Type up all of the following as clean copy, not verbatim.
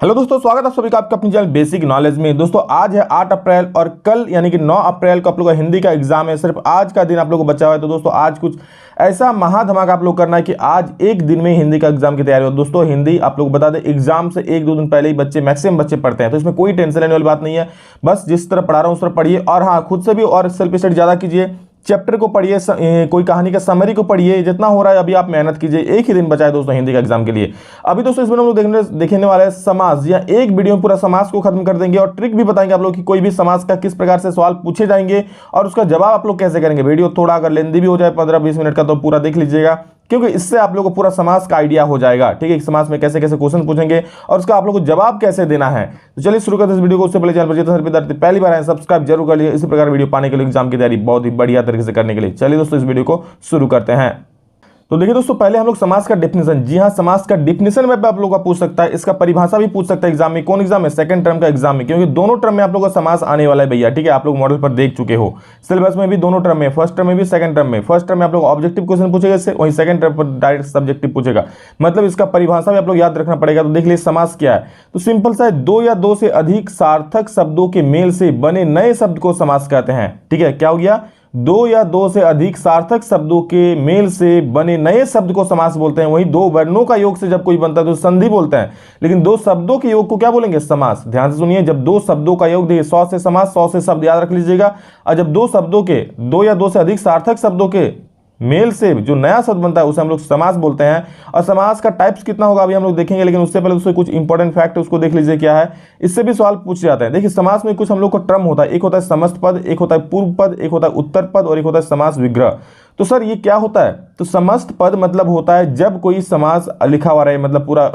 Hello दोस्तों, स्वागत है आप सभी का आपका अपनी चैनल बेसिक नॉलेज में। दोस्तों आज है 8 अप्रैल और कल यानी कि 9 अप्रैल को आप लोगों का हिंदी का एग्जाम है। सिर्फ आज का दिन आप लोगों को बचा हुआ है। तो दोस्तों आज कुछ ऐसा महाधमाका आप लोग करना है कि आज एक दिन में हिंदी का एग्जाम की तैयारी हो। दोस्तों हिंदी आप लोग बता दें, एग्जाम से एक दो दिन पहले ही बच्चे मैक्सिमम बच्चे पढ़ते हैं, तो इसमें कोई टेंशन लेने वाली बात नहीं है। बस जिस तरह पढ़ा रहा हूँ उस तरह पढ़िए, और हाँ खुद से भी और सेल्फ स्टडी ज़्यादा कीजिए। चैप्टर को पढ़िए, कोई कहानी का समरी को पढ़िए, जितना हो रहा है अभी आप मेहनत कीजिए। एक ही दिन बचा है दोस्तों हिंदी का एग्जाम के लिए। अभी दोस्तों इसमें हम लोग देखने वाले हैं समास, या एक वीडियो में पूरा समास को खत्म कर देंगे और ट्रिक भी बताएंगे आप लोग कि कोई भी समास का किस प्रकार से सवाल पूछे जाएंगे और उसका जवाब आप लोग कैसे करेंगे। वीडियो थोड़ा अगर लेंदी भी हो जाए 15-20 मिनट का तो पूरा देख लीजिएगा, क्योंकि इससे आप लोगों को पूरा समास का आइडिया हो जाएगा। ठीक है, समास में कैसे कैसे क्वेश्चन पूछेंगे और उसका आप लोगों को जवाब कैसे देना है। तो चलिए शुरू करते हैं इस वीडियो को। उससे पहले चैनल पर पहली बार आए सब्सक्राइब जरूर कर लीजिए, इसी प्रकार वीडियो पाने के लिए, एग्जाम की तैयारी बहुत ही बढ़िया तरीके से करने के लिए। चलिए दोस्तों इस वीडियो को शुरू करते हैं। तो देखिए दोस्तों, पहले हम लोग समास का डेफिनेशन, जी हाँ समास का डेफिनेशन में आप लोगों का पूछ सकता है, इसका परिभाषा भी पूछ सकता है एग्जाम में। कौन एग्जाम में? सेकंड टर्म का एग्जाम में, क्योंकि दोनों टर्म में आप लोगों का समास आने वाला है भैया। ठीक है, आप लोग मॉडल पर देख चुके हो, सिलेबस में भी दोनों टर्म में, फर्स्ट टर्म में भी सेकंड टर्म में। फर्स्ट टर्म में आप लोग ऑब्जेक्टिव क्वेश्चन पूछेगा इससे, वहीं सेकंड टर्म पर डायरेक्ट सब्जेक्टिव पूछेगा। मतलब इसका परिभाषा भी आप लोग याद रखना पड़ेगा। तो देख लीजिए समास क्या है, तो सिंपल सा है, दो या दो से अधिक सार्थक शब्दों के मेल से बने नए शब्द को समास कहते हैं। ठीक है, क्या हो गया? दो या दो से अधिक सार्थक शब्दों के मेल से बने नए शब्द को समास बोलते हैं। वहीं दो वर्णों का योग से जब कोई बनता है तो संधि बोलते हैं, लेकिन दो शब्दों के योग को क्या बोलेंगे? समास। ध्यान से सुनिए, जब दो शब्दों का योग, देखिए 100 से समास, 100 से शब्द याद रख लीजिएगा। और जब दो शब्दों के, दो या दो से अधिक सार्थक शब्दों के मेल से जो नया शब्द बनता है उसे हम लोग समास बोलते हैं। और समास का टाइप्स कितना होगा अभी हम लोग देखेंगे, लेकिन उससे पहले उससे कुछ इंपॉर्टेंट फैक्ट उसको देख लीजिए क्या है। इससे भी सवाल पूछ जाते हैं। देखिए समास में कुछ हम लोग को टर्म होता है, एक होता है समस्त पद, एक होता है पूर्व पद, एक होता है उत्तर पद और एक होता है समास विग्रह। तो सर ये क्या होता है? तो समस्त पद मतलब होता है जब कोई समास लिखा हुआ रहे, मतलब पूरा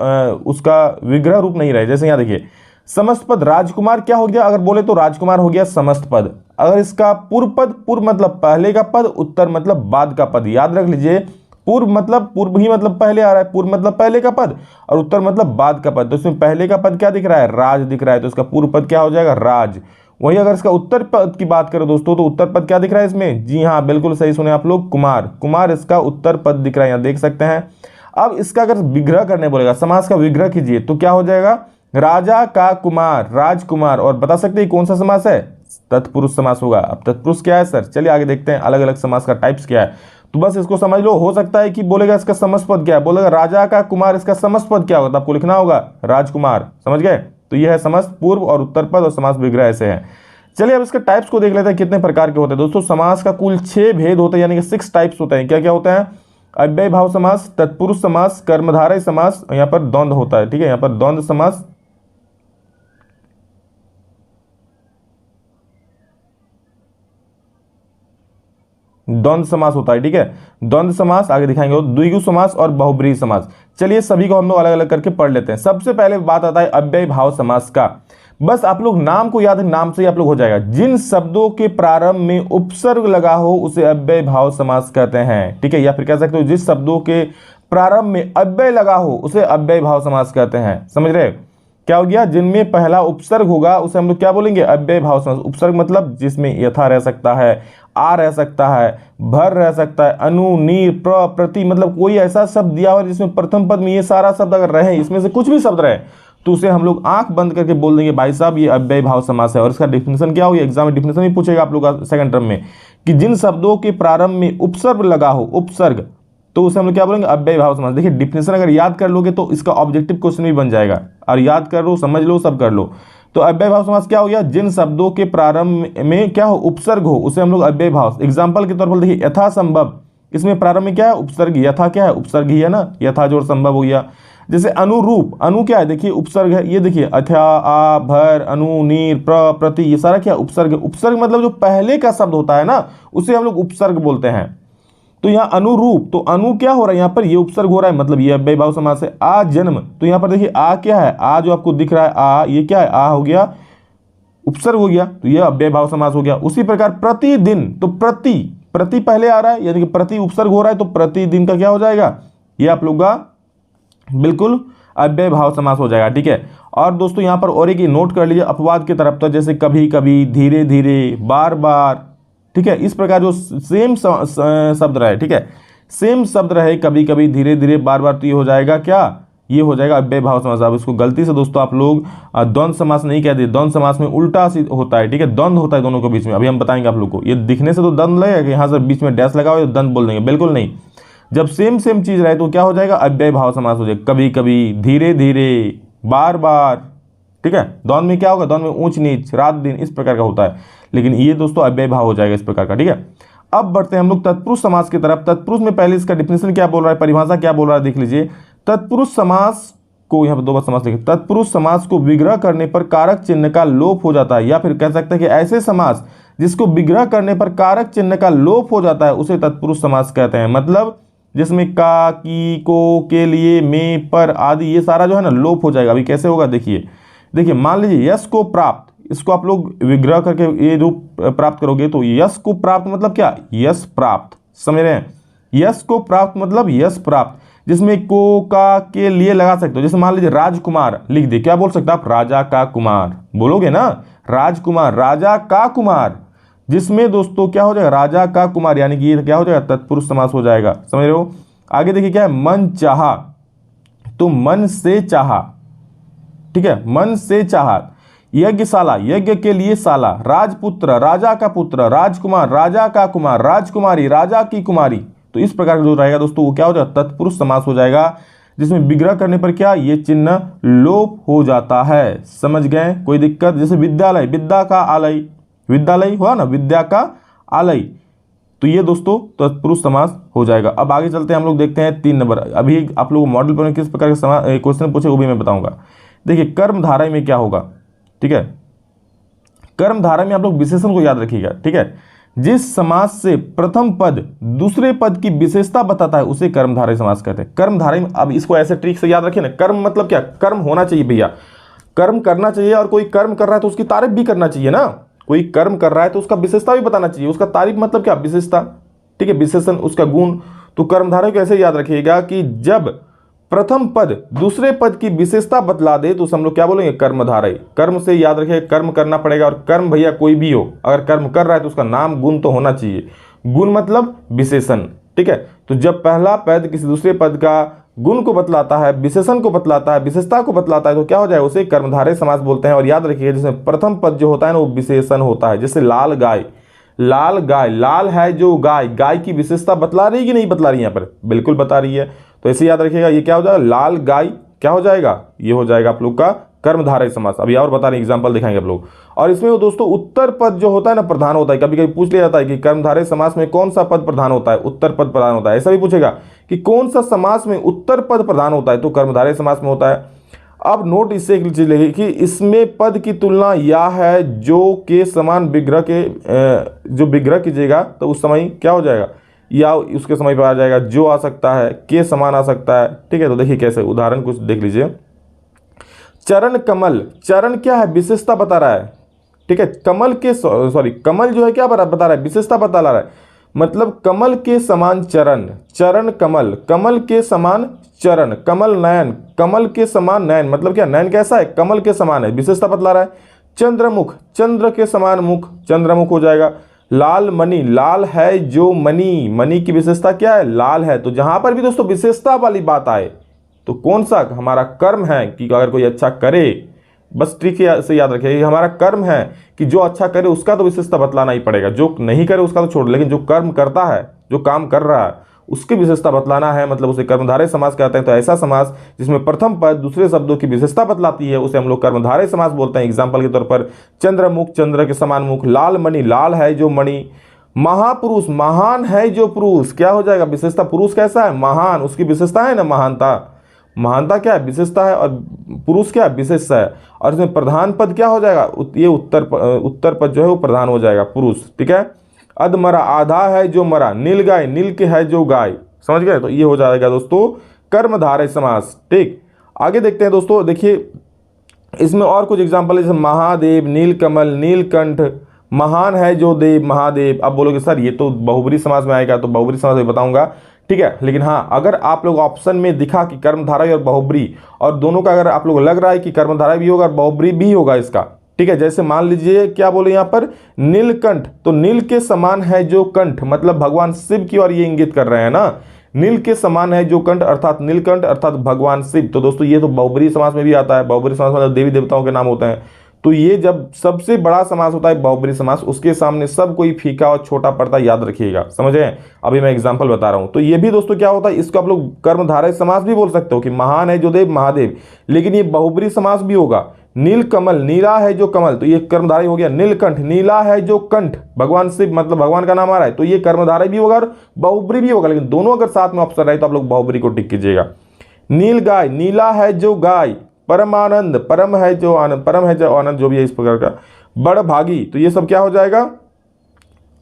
उसका विग्रह रूप नहीं रहे। जैसे यहाँ देखिए समस्त पद राजकुमार क्या हो गया, अगर बोले तो राजकुमार हो गया समस्त पद। अगर इसका पूर्व पद, पूर्व मतलब पहले का पद, उत्तर मतलब बाद का पद। याद रख लीजिए, पूर्व मतलब पूर्व ही मतलब पहले आ रहा है, पूर्व मतलब पहले का पद, और उत्तर मतलब बाद का पद। तो इसमें पहले का पद क्या दिख रहा है? राज दिख रहा है, तो इसका पूर्व पद क्या हो जाएगा? राज। वही अगर इसका उत्तर पद की बात करें दोस्तों, तो उत्तर पद क्या दिख रहा है इसमें? जी हाँ बिल्कुल सही सुने आप लोग, कुमार। कुमार इसका उत्तर पद दिख रहा है, यहाँ देख सकते हैं। अब इसका अगर विग्रह करने बोलेगा, समास का विग्रह कीजिए, तो क्या हो जाएगा? राजा का कुमार, राजकुमार। और बता सकते हैं कौन सा समास है? तत्पुरुष समास होगा। अब तत्पुरुष क्या है सर? चलिए आगे देखते हैं अलग अलग समास का टाइप्स क्या है। तो बस इसको समझ लो। हो सकता है कि बोलेगा इसका समस्त पद क्या है, बोलेगा राजा का कुमार, इसका समस्त पद क्या होगा, तो आपको लिखना होगा राजकुमार। समझ गए? तो यह है समस्त, पूर्व और उत्तर पद और समास विग्रह ऐसे है। चलिए अब इसके टाइप्स को देख लेते हैं कितने प्रकार के होते हैं। दोस्तों समास का कुल 6 भेद होते हैं, यानी कि 6 टाइप्स होते हैं। क्या क्या होते हैं? अव्यय भाव समास, तत्पुरुष समास, कर्मधारय समास, यहाँ पर द्वंद्व होता है। ठीक है, यहाँ पर द्वंद्व समास, द्वंद्व समास होता है। ठीक है, द्वंद्व समास आगे दिखाएंगे, द्विगु समास और बहुब्रीहि समास। चलिए सभी को हम लोग अलग अलग करके पढ़ लेते हैं। सबसे पहले बात आता है अव्यय भाव समास का। बस आप लोग नाम को याद है, नाम से ही आप लोग हो जाएगा। जिन शब्दों के प्रारंभ में उपसर्ग लगा हो उसे अव्यय भाव समास कहते हैं। ठीक है, या फिर कह सकते हो जिस शब्दों के प्रारंभ में अव्यय लगा हो उसे अव्यय भाव समास कहते हैं। समझ रहे? क्या हो गया? जिनमें पहला उपसर्ग होगा उसे हम लोग क्या बोलेंगे? अव्यय भाव समास। उपसर्ग मतलब जिसमें यथा रह सकता है, आ रह सकता है, भर रह सकता है, अनु, नीर, प्र, प्रति, मतलब कोई ऐसा शब्द दिया हुआ जिसमें प्रथम पद में ये सारा शब्द अगर रहे, इसमें से कुछ भी शब्द रहे, तो उसे हम लोग आंख बंद करके बोल देंगे भाई साहब ये अव्यय भाव समास है। और इसका डिफिनेशन क्या होगा? एग्जाम में डिफिनेशन भी पूछेगा आप लोग सेकंड टर्म में, कि जिन शब्दों के प्रारंभ में उपसर्ग लगा हो, उपसर्ग, तो उसे हम लोग क्या बोलेंगे? अव्यय भाव समास। देखिए डिफिनेशन अगर याद कर लोगे तो इसका ऑब्जेक्टिव क्वेश्चन भी बन जाएगा, और याद कर लो, समझ लो, सब कर लो। तो अव्यय भाव समास क्या हो गया? जिन शब्दों के प्रारंभ में क्या हो? उपसर्ग हो, उसे हम लोग अव्यय भाव। एग्जाम्पल के तौर पर देखिए यथा संभव, इसमें प्रारंभ में क्या है? उपसर्ग। यथा क्या है? उपसर्ग ही है ना, यथा जोड़ संभव हो गया। जैसे अनुरूप, अनु क्या है? देखिए उपसर्ग है, ये देखिए अथा, आ, भर, अनु, नीर, प्र, प्रति, ये सारा क्या? उपसर्ग है। उपसर्ग मतलब जो पहले का शब्द होता है ना, उसे हम लोग उपसर्ग बोलते हैं। तो यहाँ अनुरूप, तो अनु क्या हो रहा है? यहाँ पर ये उपसर्ग हो रहा है, मतलब ये अव्यय भाव समास है। आ जन्म, तो यहाँ पर देखिए आ क्या है? आ जो आपको दिख रहा है आ, ये क्या है? आ हो गया, उपसर्ग हो गया, तो ये अव्यय भाव समास हो गया। उसी प्रकार प्रतिदिन, तो प्रति, प्रति पहले आ रहा है, यानी कि प्रति उपसर्ग हो रहा है, तो प्रतिदिन का क्या हो जाएगा? ये आप लोग का बिल्कुल अव्यय भाव समास हो जाएगा। ठीक है, और दोस्तों यहाँ पर और एक नोट कर लीजिए अपवाद की तरफ, तो जैसे कभी कभी, धीरे धीरे, बार बार। ठीक है, इस प्रकार जो सेम शब्द रहे, ठीक है, सेम शब्द रहे, कभी कभी, धीरे धीरे, बार बार, तो ये हो जाएगा क्या? ये हो जाएगा अव्यय भाव समास। अब इसको गलती से दोस्तों आप लोग द्वंद्व समास नहीं कहते, द्वंद्व समास में उल्टा होता है, ठीक है, द्वंद्व होता है दोनों के बीच में। अभी हम बताएंगे आप लोग को। ये दिखने से तो द्वंद्व लगेगा कि यहाँ से बीच में डैश लगा हुआ है द्वंद्व बोल देंगे, बिल्कुल नहीं। जब सेम सेम चीज रहे तो क्या हो जाएगा, अव्यय भाव समास हो जाएगा। कभी कभी, धीरे धीरे, बार बार, ठीक है। द्वंद्व में क्या होगा, द्वंद्व में ऊंच नीच, रात दिन, इस प्रकार का होता है, लेकिन ये दोस्तों अव्यय भाव हो जाएगा इस प्रकार का, ठीक है। अब बढ़ते हैं हम लोग तत्पुरुष समास की तरफ। तत्पुरुष में पहले इसका डिफिनेशन क्या बोल रहा है, परिभाषा क्या बोल रहा है, देख लीजिए। तत्पुरुष समास को, यहाँ पर 2 बार समास लिखे, तत्पुरुष समास को विग्रह करने पर कारक चिन्ह का लोप हो जाता है, या फिर कह सकते हैं कि ऐसे समास जिसको विग्रह करने पर कारक चिन्ह का लोप हो जाता है उसे तत्पुरुष समास कहते हैं। मतलब जिसमें का, की, को, के लिए, में, पर आदि ये सारा जो है ना लोप हो जाएगा। अभी कैसे होगा देखिए मान लीजिए यश को प्राप्त, इसको आप लोग विग्रह करके ये रूप प्राप्त करोगे तो यश को प्राप्त मतलब क्या, यश प्राप्त, समझ रहे हैं। यश को प्राप्त मतलब यश प्राप्त, जिसमें को, का, के लिए लगा सकते हो। जैसे मान लीजिए राजकुमार लिख दे, क्या बोल सकते हो आप, राजा का कुमार बोलोगे ना, राजकुमार, राजा का कुमार, जिसमें दोस्तों क्या हो जाएगा, राजा का कुमार, यानी कि ये क्या हो जाएगा, तत्पुरुष समास हो जाएगा, समझ रहे हो। आगे देखिए क्या है, मन चाहा, तो मन से चाहा, ठीक है, मन से चाहा। यज्ञशाला, यज्ञ के लिए शाला। राजपुत्र, राजा का पुत्र। राजकुमार, राजा का कुमार। राजकुमारी, राजा की कुमारी। तो इस प्रकार का जो रहेगा दोस्तों वो क्या हो जाएगा, तत्पुरुष समास हो जाएगा, जिसमें विग्रह करने पर क्या, ये चिन्ह लोप हो जाता है। समझ गए, कोई दिक्कत। जैसे विद्यालय, विद्या का आलय, विद्यालय हुआ ना, विद्या का आलय, तो ये दोस्तों तत्पुरुष समास हो जाएगा। अब आगे चलते हैं, हम लोग देखते हैं 3 नंबर। अभी आप लोग मॉडल पर किस प्रकार के क्वेश्चन पूछे वो भी मैं बताऊंगा। देखिए कर्मधारय में क्या होगा, ठीक है, कर्मधारय में आप लोग विशेषण को याद रखिएगा, ठीक है। जिस समास से प्रथम पद दूसरे पद की विशेषता बताता है उसे कर्मधारय समास कहते हैं। कर्मधारय में, अब इसको ऐसे ट्रिक से याद रखिए ना, कर्म मतलब क्या, कर्म होना चाहिए भैया, कर्म करना चाहिए, और कोई कर्म कर रहा है तो उसकी तारीफ भी करना चाहिए ना। कोई कर्म कर रहा है तो उसका विशेषता भी बताना चाहिए, उसका तारीफ मतलब क्या, विशेषता, ठीक है, विशेषण, उसका गुण। तो कर्मधारय को ऐसे याद रखिएगा कि जब प्रथम पद दूसरे पद की विशेषता बतला दे तो हम लोग क्या बोलेंगे, कर्मधारय। कर्म से याद रखिए, कर्म करना पड़ेगा, और कर्म भैया कोई भी हो, अगर कर्म कर रहा है तो उसका नाम गुण तो होना चाहिए। गुण मतलब विशेषण, ठीक है। तो जब पहला पद किसी दूसरे पद का गुण को बतलाता है, विशेषण को बतलाता है, विशेषता को बतलाता है, तो क्या हो जाए, उसे कर्मधारय समास बोलते हैं। और याद रखिए जिसमें प्रथम पद जो होता है ना वो विशेषण होता है। जैसे लाल गाय, लाल गाय, लाल है जो गाय, गाय की विशेषता बतला रही है कि नहीं बतला रही है, यहाँ पर बिल्कुल बता रही है। तो ऐसे याद रखिएगा, ये क्या हो जाएगा, लाल गाय क्या हो जाएगा, ये हो जाएगा आप लोग का कर्मधारय समास। अभी और बता रहे एग्जांपल दिखाएंगे आप लोग। और इसमें वो दोस्तों उत्तर पद जो होता है ना प्रधान होता है। कभी कभी पूछ लिया जाता है कि कर्मधारय समास में कौन सा पद प्रधान होता है, उत्तर पद प्रधान होता है। ऐसा भी पूछेगा कि कौन सा समास में उत्तर पद प्रधान होता है, तो कर्मधारय समास में होता है। अब नोट इससे एक चीज लेगी कि इसमें पद की तुलना या है जो के समान विग्रह के जो विग्रह कीजिएगा तो उस समय क्या हो जाएगा, या उसके समय पर आ जाएगा, जो आ सकता है, के समान आ सकता है, ठीक है। तो देखिए कैसे, उदाहरण कुछ देख लीजिए। चरण कमल, चरण क्या है, विशेषता बता रहा है, ठीक है। कमल के सॉरी कमल जो है क्या बता रहा है, विशेषता बता रहा है। मतलब कमल के समान चरण, चरण कमल, कमल के समान चरण, कमल नयन, कमल के समान नयन, मतलब क्या, नयन कैसा है, कमल के समान है, विशेषता बतला रहा है। चंद्रमुख, चंद्र के समान मुख, चंद्रमुख हो जाएगा। लाल मणि, लाल है जो मणि, मणि की विशेषता क्या है, लाल है। तो जहां पर भी दोस्तों विशेषता वाली बात आए तो कौन सा हमारा कर्म है कि अगर कोई अच्छा करे, बस ट्रिक से याद रखिए, हमारा कर्म है कि जो अच्छा करे उसका तो विशेषता बतलाना ही पड़ेगा, जो नहीं करे उसका तो छोड़, लेकिन जो कर्म करता है, जो काम कर रहा है उसकी विशेषता बतलाना है, मतलब उसे कर्मधारय समास कहते हैं। तो ऐसा समास जिसमें प्रथम पद दूसरे शब्दों की विशेषता बतलाती है उसे हम लोग कर्मधारय समास बोलते हैं। एग्जाम्पल के तौर पर चंद्रमुख, चंद्र के समान मुख। लाल मणि, लाल है जो मणि। महापुरुष, महान है जो पुरुष, क्या हो जाएगा, विशेषता। पुरुष कैसा है, महान, उसकी विशेषता है ना महानता, महानता क्या है, विशेषता है, और पुरुष क्या है, विशेष है। और इसमें प्रधान पद क्या हो जाएगा, ये उत्तर पद जो है वो प्रधान हो जाएगा, पुरुष, ठीक है। अधमरा, आधा है जो मरा। नील गाय, नील के है जो गाय, समझ गए। तो ये हो जाएगा दोस्तों कर्मधारय समास, ठीक। आगे देखते हैं दोस्तों, देखिए इसमें और कुछ एग्जाम्पल है, जैसे महादेव, नीलकमल, नीलकंठ, महान है जो देव, महादेव। अब बोलोगे सर ये तो बहुब्री समास में आएगा, तो बहुब्री समास में बताऊंगा, ठीक है। लेकिन हाँ, अगर आप लोग ऑप्शन में दिखा कि कर्मधारय और बहुब्री, और दोनों का अगर आप लोग लग रहा है कि कर्मधारय भी होगा और बहुब्री भी होगा इसका, ठीक है। जैसे मान लीजिए क्या बोले यहाँ पर, नीलकंठ, तो नील के समान है जो कंठ, मतलब भगवान शिव की ओर ये इंगित कर रहे हैं ना। नील के समान है जो कंठ अर्थात नीलकंठ अर्थात भगवान शिव। तो दोस्तों ये तो बहुब्रीहि समास में भी आता है। बहुब्रीहि समास मतलब देवी देवताओं के नाम होते हैं। तो ये जब सबसे बड़ा समास होता है बहुब्रीहि समास, उसके सामने सब कोई फीका और छोटा पड़ता है, याद रखिएगा। समझ रहे हैं? अभी मैं एग्जांपल बता रहा हूं। तो ये भी दोस्तों क्या होता है, इसको आप लोग कर्मधारय समास भी बोल सकते हो कि महान है जो देव महादेव, लेकिन ये बहुब्रीहि समास भी होगा। नील कमल, नीला है जो कमल, तो ये कर्मधारय हो गया। नीलकंठ, नीला है जो कंठ, भगवान शिव मतलब भगवान का नाम आ रहा है, तो ये कर्मधारय भी होगा और बहुब्रीहि भी होगा। लेकिन दोनों अगर साथ में ऑप्शन रहे तो आप लोग बहुब्रीहि को टिक कीजिएगा। नील गाय, नीला है जो गाय, परमानंद, परम है जो आनंद, परम है जो आनंद, जो भी है इस प्रकार का। बड़ भागी, तो ये सब क्या हो जाएगा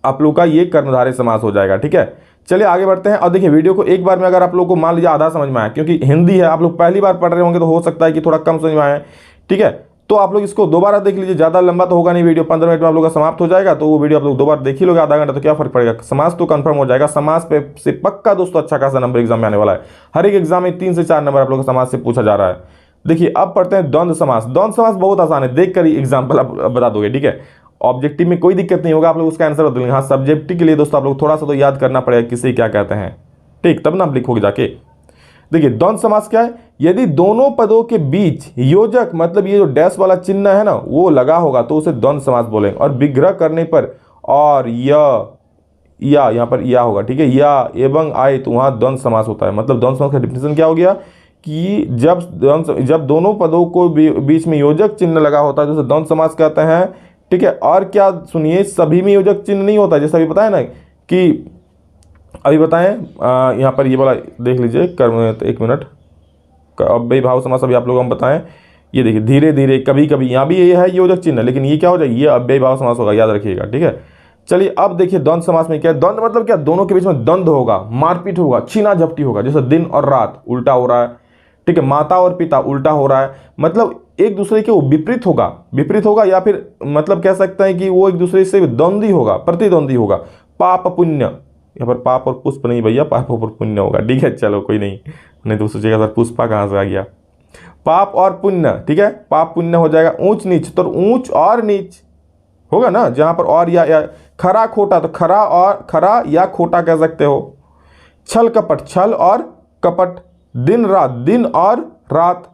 आप लोग का, ये कर्मधारय समास हो जाएगा। ठीक है, चलिए आगे बढ़ते हैं। और देखिए वीडियो को एक बार में अगर आप लोग को मान लीजिए आधा समझ में आया, क्योंकि हिंदी है, आप लोग पहली बार पढ़ रहे होंगे तो हो सकता है कि थोड़ा कम समझ में आए। ठीक है, तो आप लोग इसको दोबारा देख लीजिए, ज़्यादा लंबा तो होगा नहीं वीडियो, 15 मिनट में आप लोग का समाप्त हो जाएगा। तो वो वीडियो आप लोग दो बार देख ही लोगे, आधा घंटा तो क्या फर्क पड़ेगा, समास तो कंफर्म हो जाएगा। समास पे से पक्का दोस्तों अच्छा खासा नंबर एग्जाम में आने वाला है। हर एक एग्जाम में 3 से 4 नंबर आप लोग को समास से पूछा जा रहा है। देखिए अब पढ़ते हैं द्वंद्व समास। द्वंद्व समास बहुत आसान है, देख कर ही एग्जाम्पल आप बता दोगे। ठीक है, ऑब्जेक्टिव में कोई दिक्कत नहीं होगा, आप लोग उसका आंसर बदलेंगे। हाँ, सब्जेक्टिव के लिए दोस्तों आप लोग थोड़ा सा तो याद करना पड़ेगा किसे क्या कहते हैं। ठीक, तब ना आप लिखोगे जाके। देखिए द्वंद्व समास क्या है, यदि दोनों पदों के बीच योजक मतलब ये जो डैश वाला चिन्ह है ना वो लगा होगा तो उसे द्वंद्व समास बोलेंगे। और विग्रह करने पर और या यहाँ पर या होगा। ठीक है, या एवं आए तो वहाँ द्वंद्व समास होता है। मतलब द्वंद्व समास का डिफिनेशन क्या हो गया कि जब दोनों पदों को बीच में योजक चिन्ह लगा होता है तो उसे द्वंद्व समास कहते हैं। ठीक है, और क्या सुनिए, सभी में योजक चिन्ह नहीं होता, जैसे अभी बताया ना कि अभी बताएं यहाँ पर ये वाला देख लीजिए कर्म, एक मिनट, अव्ययी भाव समास अभी आप लोगों को हम बताएं। ये देखिए धीरे धीरे कभी कभी यहाँ भी ये है योजक चिन्ह, लेकिन ये क्या हो जाएगा, ये अव्ययी भाव समास होगा, याद रखिएगा। ठीक है, चलिए अब देखिए द्वंद्व समास में क्या है। द्वंद्व मतलब क्या, दोनों के बीच में द्वंद्व होगा, मारपीट होगा, छीना झपटी होगा। जैसे दिन और रात उल्टा हो रहा है। ठीक है, माता और पिता उल्टा हो रहा है, मतलब एक दूसरे के वो विपरीत होगा, या फिर मतलब कह सकते हैं कि वो एक दूसरे से द्वंद्वी होगा, प्रतिद्वंदी होगा। पाप पुण्य, यहाँ पर पाप और पुष्प नहीं भैया, पाप और पुण्य होगा। ठीक है, चलो कोई नहीं तो सोचेगा सर पुष्पा कहाँ से आ गया। पाप और पुण्य, ठीक है, पाप पुण्य हो जाएगा। ऊंच नीच, तो ऊंच और नीच होगा ना, जहां पर और या खरा खोटा, तो खरा या खोटा कह सकते हो। छल कपट, छल और कपट। दिन रात, दिन और रात।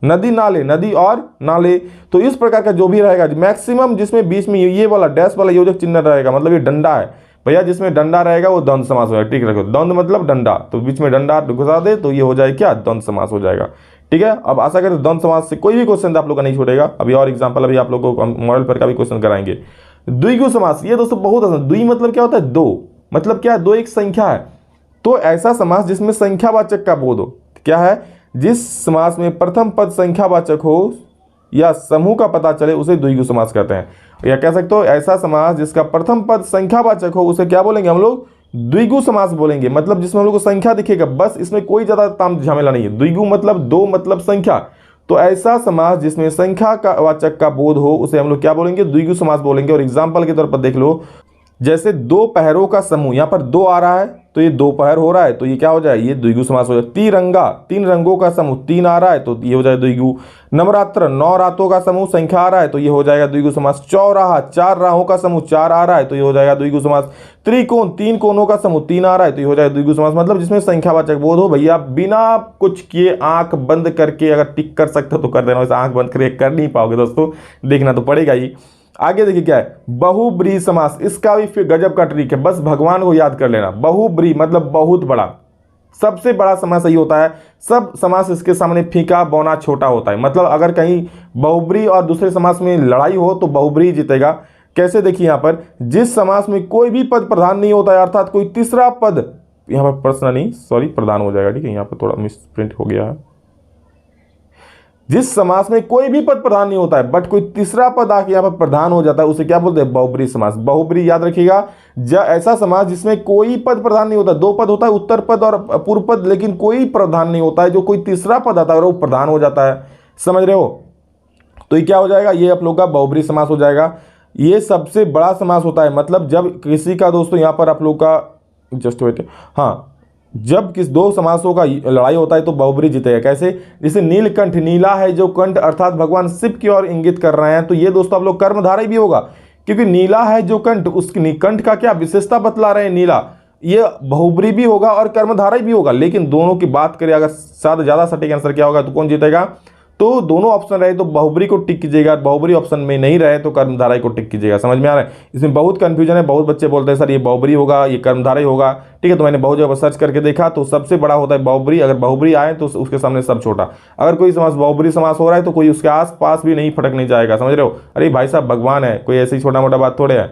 नदी नाले, नदी और नाले। तो इस प्रकार का जो भी रहेगा मैक्सिमम जिसमें बीच में ये वाला डैश वाला योजक चिन्ह रहेगा, मतलब ये डंडा है भैया, जिसमें डंडा रहेगा वो द्वंद्व समास होगा। ठीक रखो, द्वंद्व मतलब डंडा, तो बीच में डंडा घुसा दे तो ये हो जाए क्या, द्वंद्व समास हो जाएगा। ठीक है, अब आशा करें द्वंद्व समास से कोई भी क्वेश्चन आप लोग का नहीं छूटेगा। अभी और एग्जांपल अभी आप लोगों को मॉडल पर का भी क्वेश्चन कराएंगे। द्विगु समास, ये दोस्तों बहुत आसान। द्वि मतलब क्या होता है, दो, मतलब क्या है, दो एक संख्या है। तो ऐसा समास जिसमें संख्यावाचक का बोध हो, क्या है, जिस समास में प्रथम पद संख्यावाचक हो या समूह का पता चले उसे द्विगु समास कहते हैं। या कह सकते हो ऐसा समास जिसका प्रथम पद संख्यावाचक हो उसे क्या बोलेंगे हम लोग, द्विगु समास बोलेंगे। मतलब जिसमें हम लोग को संख्या दिखेगा, बस इसमें कोई ज्यादा ताम झमेला नहीं है। द्विगु मतलब दो, मतलब संख्या। तो ऐसा समास जिसमें संख्या का वाचक का बोध हो उसे हम लोग क्या बोलेंगे, द्विगु समास बोलेंगे। और एग्जाम्पल के तौर पर देख लो, जैसे दो पहरों का समूह, यहाँ पर दो आ रहा है तो ये दो पहर हो रहा है, तो ये क्या हो जाए, ये द्विगु समास हो जाए। तिरंगा, तीन रंगों का समूह, तीन आ रहा है तो ये हो जाए द्विगु। नवरात्र, 9 रातों का समूह, संख्या आ रहा है तो ये हो जाएगा द्विगु समास। चौराहा, 4 राहों का समूह, 4 आ रहा है तो ये हो जाएगा द्विगु समास। त्रिकोण, 3 कोनों का समूह, 3 आ रहा है तो ये हो जाएगा द्विगु समास। मतलब जिसमें संख्यावाचक बोध हो। भैया बिना कुछ किए आंख बंद करके अगर टिक कर सकते हो तो कर देना, वैसे आंख बंद करके कर नहीं पाओगे दोस्तों, देखना तो पड़ेगा ही। आगे देखिए क्या है, बहुब्रीहि समास। इसका भी फिर गजब का ट्रिक है, बस भगवान को याद कर लेना। बहुब्रीहि मतलब बहुत बड़ा, सबसे बड़ा समास यही होता है। सब समास इसके सामने फीका बौना छोटा होता है। मतलब अगर कहीं बहुब्रीहि और दूसरे समास में लड़ाई हो तो बहुब्रीहि जीतेगा। कैसे, देखिए यहाँ पर जिस समास में कोई भी पद प्रधान नहीं होता है, अर्थात कोई तीसरा पद, यहाँ पर प्रश्न नहीं सॉरी प्रधान हो जाएगा। ठीक है, यहाँ पर थोड़ा मिसप्रिंट हो गया है। जिस समास में कोई भी पद प्रधान नहीं होता है बट कोई तीसरा पद आके यहाँ पर प्रधान हो जाता है उसे क्या बोलते हैं, बहुब्रीहि समास। बहुब्रीहि याद रखिएगा, ऐसा समास जिसमें कोई पद प्रधान नहीं होता, दो पद होता है, उत्तर पद और पूर्व पद, लेकिन कोई प्रधान नहीं होता है, जो कोई तीसरा पद आता है और वो प्रधान हो जाता है। समझ रहे हो, तो ये क्या हो जाएगा, ये आप लोग का बहुब्रीहि समास हो जाएगा। ये सबसे बड़ा समास होता है। मतलब जब किसी का दोस्तों यहाँ पर आप लोग का जस्ट वेट, हाँ, जब किस दो समासों का लड़ाई होता है तो बहुब्रीहि जीतेगा। कैसे, जैसे नीलकंठ, नीला है जो कंठ अर्थात भगवान शिव की ओर इंगित कर रहे हैं, तो ये दोस्तों आप लोग कर्मधारय भी होगा, क्योंकि नीला है जो कंठ, उसकी कंठ का क्या विशेषता बतला रहे हैं नीला। ये बहुब्री भी होगा और कर्मधारय भी होगा, लेकिन दोनों की बात करें अगर ज़्यादा सटीक आंसर क्या होगा तो कौन जीतेगा, तो दोनों ऑप्शन रहे तो बहुब्री को टिक कीजिएगा, बहुब्री ऑप्शन में नहीं रहे तो कर्मधारय को टिक कीजिएगा। समझ में आ रहा है? इसमें बहुत कंफ्यूजन है, बहुत बच्चे बोलते हैं सर ये बहुब्री होगा, ये कर्मधारय होगा। ठीक है, तो मैंने बहुत जगह सर्च करके देखा तो सबसे बड़ा होता है बहुब्री। अगर बहुब्री आए तो उसके सामने सब छोटा। अगर कोई समास बहुब्री समास हो रहा है तो कोई उसके आस पास भी नहीं फटक नहीं जाएगा। समझ रहे हो? अरे भाई साहब भगवान है, कोई ऐसी छोटा मोटा बात थोड़े है।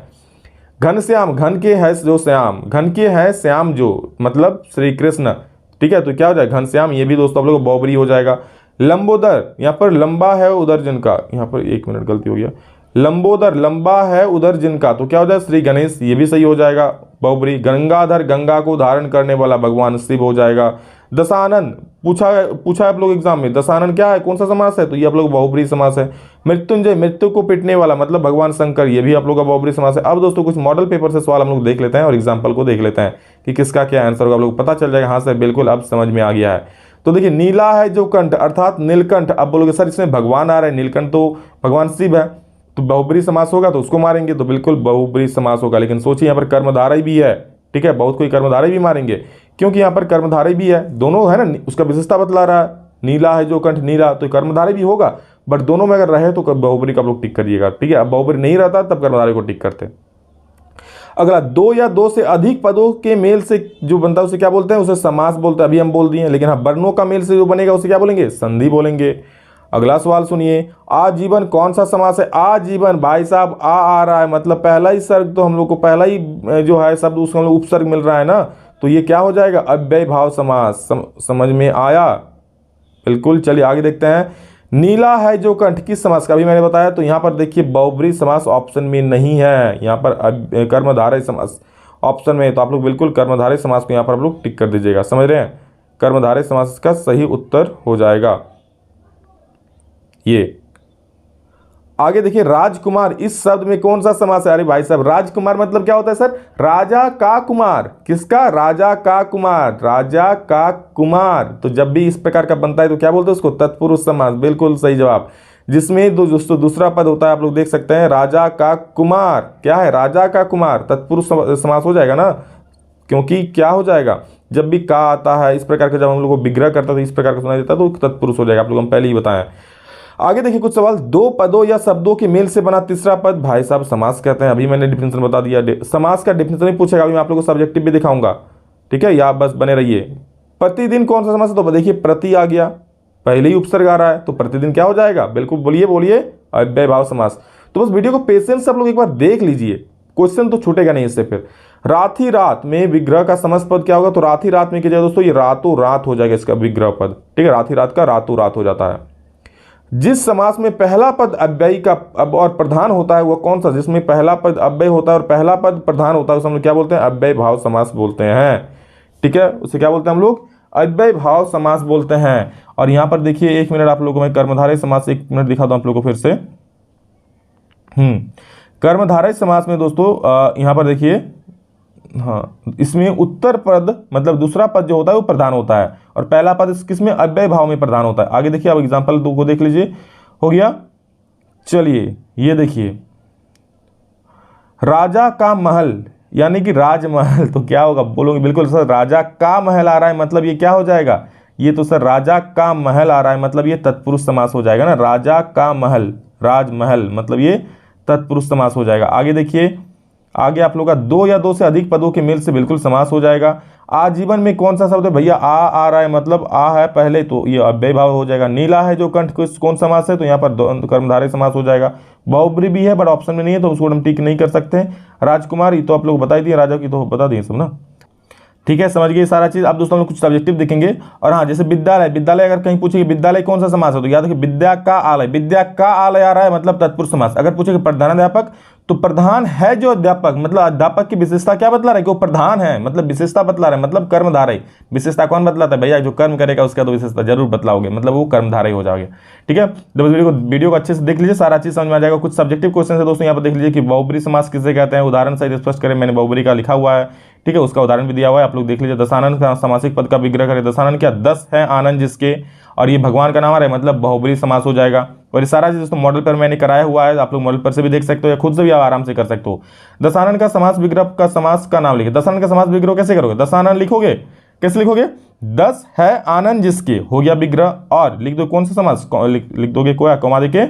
घनश्याम, घन के है जो श्याम, घन के है श्याम जो, मतलब श्री कृष्ण। ठीक है, तो क्या हो जाएगा घनश्याम, ये भी दोस्तों आप लोगों को बहुब्री हो जाएगा। लंबोदर, यहाँ पर लंबा है उधर जिनका, यहाँ पर 1 मिनट गलती हो गया, लंबोदर लंबा है उधर जिनका, तो क्या हो जाएगा श्री गणेश, ये भी सही हो जाएगा बहुब्री। गंगाधर, गंगा को धारण करने वाला भगवान शिव हो जाएगा। दशानन, पूछा आप लोग एग्जाम में, दशानन क्या है, कौन सा समास है, तो ये आप लोग बहुब्री समास है। मृत्युंजय, मृत्यु को पिटने वाला मतलब भगवान शंकर, ये भी आप लोग का बहुब्री समास है। अब दोस्तों कुछ मॉडल पेपर से सवाल हम लोग देख लेते हैं और एग्जाम्पल को देख लेते हैं कि किसका क्या आंसर होगा, आप लोग पता चल जाएगा। हाँ सर बिल्कुल अब समझ में आ गया है। तो देखिए नीला है जो कंठ अर्थात नीलकंठ, अब बोलोगे सर इसमें भगवान आ रहा है, नीलकंठ तो भगवान शिव है, तो बहुब्री समास होगा तो उसको मारेंगे, तो बिल्कुल बहुब्री समास होगा। लेकिन सोचिए यहाँ पर कर्मधारय भी है। ठीक है, बहुत कोई कर्मधारय भी मारेंगे क्योंकि यहाँ पर कर्मधारय भी है, दोनों है ना, उसका विशेषता बतला रहा है। नीला है जो कंठ नीला, तो कर्मधारय भी होगा, बट दोनों में अगर रहे तो बहुब्री का आप लोग टिक करिएगा। ठीक है, अब बहुब्री नहीं रहता तब कर्मधारय को टिक करते। अगला, दो या दो से अधिक पदों के मेल से जो बनता है उसे क्या बोलते हैं, उसे समास बोलते हैं, अभी हम बोल दिए। लेकिन हाँ वर्णों का मेल से जो बनेगा उसे क्या बोलेंगे, संधि बोलेंगे। अगला सवाल सुनिए, आजीवन कौन सा समास है। आजीवन भाई साहब आ रहा है, मतलब पहला ही सर्ग तो हम लोग को पहला ही जो है शब्द उसको हम लोग उपसर्ग मिल रहा है ना, तो ये क्या हो जाएगा अव्यय भाव समास। समझ में आया? बिल्कुल। चलिए आगे देखते हैं। नीला है जो कंठ किस समास का, अभी मैंने बताया, तो यहाँ पर देखिए बहुब्री समास ऑप्शन में नहीं है, यहाँ पर कर्मधारय समास ऑप्शन में है, तो आप लोग बिल्कुल कर्मधारय समास को यहाँ पर आप लोग टिक कर दीजिएगा। समझ रहे हैं? कर्मधारय समास का सही उत्तर हो जाएगा ये। आगे देखिए, राजकुमार इस शब्द में कौन सा समास है। अरे भाई साहब राजकुमार मतलब क्या होता है सर, राजा का कुमार। किसका, राजा का कुमार, राजा का कुमार। तो जब भी इस प्रकार का बनता है तो क्या बोलते हैं उसको, तत्पुरुष समास। बिल्कुल सही जवाब। जिसमें दोस्तों दूसरा पद होता है, आप लोग देख सकते हैं, राजा का कुमार। क्या है, राजा का कुमार, तत्पुरुष समास हो जाएगा ना, क्योंकि क्या हो जाएगा, जब भी का आता है इस प्रकार का, जब हम लोग को विग्रह करता तो इस प्रकार का सुनाई देता तो तत्पुरुष हो जाएगा। आप लोग हम पहले ही बताएं। आगे देखिए कुछ सवाल, दो पदों या शब्दों के मेल से बना तीसरा पद भाई साहब समास कहते हैं। अभी मैंने डिफिनेशन बता दिया, समास का डिफिनेशन भी पूछेगा, अभी मैं आप लोगों को सब्जेक्टिव भी दिखाऊंगा। ठीक है, या बस बने रहिए। प्रतिदिन कौन सा समास है, तो देखिए प्रति आ गया, पहले ही उपसर्ग आ रहा है, तो प्रतिदिन क्या हो जाएगा, बिल्कुल बोलिए बोलिए, अव्यय भाव समास। तो बस वीडियो को पेशेंस से आप लोग एक बार देख लीजिए, क्वेश्चन तो छूटेगा नहीं इससे। फिर रात ही रात में विग्रह का समस्त पद क्या होगा, तो रात ही रात में क्या जाएगा दोस्तों, ये रातों रात हो जाएगा इसका विग्रह पद। ठीक है, रात ही रात का रातों रात हो जाता है। जिस समास में पहला पद अव्ययी का अब और प्रधान होता है वो कौन सा, जिसमें पहला पद अव्यय होता है और पहला पद प्रधान होता है उसे हम लोग क्या बोलते हैं, अव्यय भाव समास बोलते हैं। ठीक है, उसे क्या बोलते हैं हम लोग, अव्यय भाव समास बोलते हैं। और यहाँ पर देखिए 1 मिनट आप लोगों को मैं कर्मधारय समास 1 मिनट दिखा दूं आप लोगों को फिर से। कर्मधारय समास में दोस्तों यहाँ पर देखिए, हाँ इसमें उत्तर पद मतलब दूसरा पद जो होता है वो प्रधान होता है और पहला पद किसमें, अव्यय भाव में प्रधान होता है। आगे देखिए, अब एग्जांपल 2 को देख लीजिए, हो गया। चलिए ये देखिए, राजा का महल यानी कि राजमहल, तो क्या होगा, बोलोगे बिल्कुल सर राजा का महल आ रहा है, मतलब ये क्या हो जाएगा, ये तो सर राजा का महल आ रहा है, मतलब ये तत्पुरुष समास हो जाएगा ना, राजा का महल, राजमहल, मतलब ये तत्पुरुष समास हो जाएगा। आगे देखिए, आगे आप लोग का दो या दो से अधिक पदों के मेल से बिल्कुल समास हो जाएगा। आजीवन में कौन सा शब्द है भैया, आ रहा है, मतलब आ है पहले, तो ये अव्यय भाव हो जाएगा। नीला है जो कंठ कौन समास है, तो यहाँ पर कर्मधारय समास हो जाएगा। बहुब्री भी है बट ऑप्शन में नहीं है तो उसको हम टिक नहीं कर सकते। राजकुमार ये तो आप लोग बता ही दिए, राजा की तो बता दिए सब ना। ठीक है, समझ गए सारा चीज। अब दोस्तों हम लोग कुछ सब्जेक्टिव देखेंगे। और हाँ, जैसे विद्यालय, विद्यालय अगर कहीं पूछेगी विद्यालय कौन सा समास है, तो याद रखिए विद्या का आलय, विद्या का आलय आ रहा है मतलब तत्पुरुष समास। अगर पूछेगी प्रधानाध्यापक, तो प्रधान है जो अध्यापक, मतलब अध्यापक की विशेषता क्या बतला रहा है कि वो प्रधान है, मतलब विशेषता बतला रहा है, मतलब कर्मधारय। विशेषता कौन बतलाता है भैया, जो कर्म करेगा उसका तो विशेषता जरूर बतलाओगे, मतलब वो कर्मधारय हो जाओगे। ठीक है, तो वीडियो को अच्छे से देख लीजिए, सारा चीज समझ में आ जाएगा। कुछ सब्जेक्टिव क्वेश्चन है दोस्तों, यहाँ पर देख लीजिए कि बहुब्री समास किसे कहते हैं, उदाहरण सहित स्पष्ट करें। मैंने बहुब्री का लिखा हुआ है, ठीक है, उसका उदाहरण भी दिया हुआ है, आप लोग देख लीजिए। दशानन का समासिक पद का विग्रह करें, दशानन क्या 10 है आनंद जिसके, और ये भगवान का नाम आ रहा है, मतलब बहुब्री समास हो जाएगा। और ये सारा चीज दोस्तों मॉडल पर मैंने कराया हुआ है, आप लोग मॉडल पर से भी देख सकते हो या खुद से भी आप आराम से कर सकते हो। दशानन का समास विग्रह का समास का नाम लिखे। दशानन का समास विग्रह कैसे करोगे? दशानन लिखोगे, कैसे लिखोगे? 10 है आनंद जिसके, हो गया विग्रह, और लिख दो कौन सा समास, लिख दोगे कोया कौमा देके,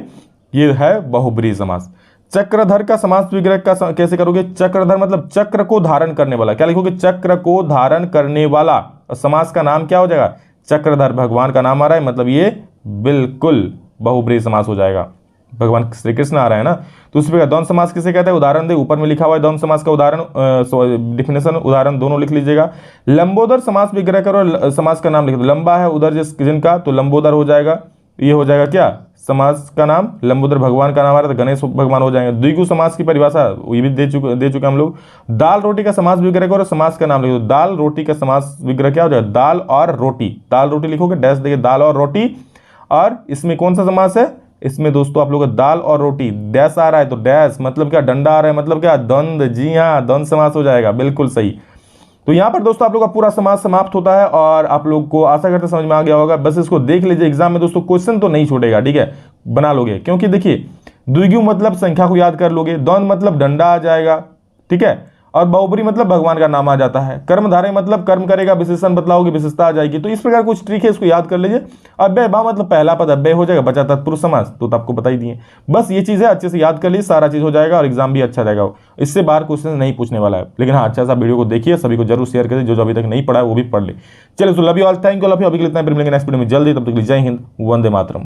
ये है बहुब्रीहि समास। चक्रधर का समास विग्रह का कैसे करोगे? चक्रधर मतलब चक्र को धारण करने वाला, क्या लिखोगे? चक्र को धारण करने वाला। और समास का नाम क्या हो जाएगा? चक्रधर, भगवान का नाम आ रहा है, मतलब ये बिल्कुल बहुब्रीहि समास हो जाएगा, भगवान श्री कृष्ण आ रहा है ना। तो उस प्रकार द्वंद्व समास किसे कहते हैं? उदाहरण दे, ऊपर में लिखा हुआ है द्वंद्व समास का उदाहरण, डिफिनेशन, उदाहरण दोनों लिख लीजिएगा। लंबोदर समास विग्रह करो, समास का नाम लिख दो। लंबा है उदर जिनका, तो लंबोदर हो जाएगा, ये हो जाएगा क्या? समास का नाम। लंबोदर भगवान का नाम आ रहा है तो गणेश भगवान हो जाएंगे। द्विगु समास की परिभाषा ये भी दे चुके हम लोग। दाल रोटी का समास विग्रह करो, समास का नाम लिख दो। दाल रोटी का समास विग्रह क्या हो जाएगा? दाल और रोटी, दाल रोटी लिखोगे, डैश देखिए, दाल और रोटी। और इसमें कौन सा समास है? इसमें दोस्तों आप लोग दाल और रोटी, डैश आ रहा है तो डैश मतलब क्या? डंडा आ रहा है मतलब क्या? द्वंद्व। जी हाँ, द्वंद्व समास हो जाएगा, बिल्कुल सही। तो यहाँ पर दोस्तों आप लोग का पूरा समास समाप्त होता है और आप लोग को आशा करते समझ में आ गया होगा। बस इसको देख लीजिए, एग्जाम में दोस्तों क्वेश्चन तो नहीं छूटेगा, ठीक है, बना लोगे, क्योंकि देखिए द्विगु मतलब संख्या को याद कर लोगे, द्वंद्व मतलब डंडा आ जाएगा, ठीक है, और बहुब्रीहि मतलब भगवान का नाम आ जाता है, कर्मधारय मतलब कर्म करेगा, विशेषण बतलाओगे, विशेषता आ जाएगी। तो इस प्रकार कुछ ट्रिक है, इसको याद कर लीजिए। अव्यय बा मतलब पहला पद अव्यय हो जाएगा, बचा तत्पुरुष समास, तो आपको बता ही दिए। बस ये चीजें अच्छे से याद कर लीजिए, सारा चीज हो जाएगा और एग्जाम भी अच्छा रहेगा। इससे बाहर क्वेश्चन नहीं पूछने वाला है, लेकिन हाँ अच्छा सा वीडियो को देखिए, सभी को जरूर शेयर करिए, जो अभी तक नहीं पढ़ा है वो भी पढ़ ले। चलिए, तो love you all, thank you, love you, अभी इतना नेक्स्ट वीडियो में जल्दी, तब तक जय हिंद, वंदे मातरम।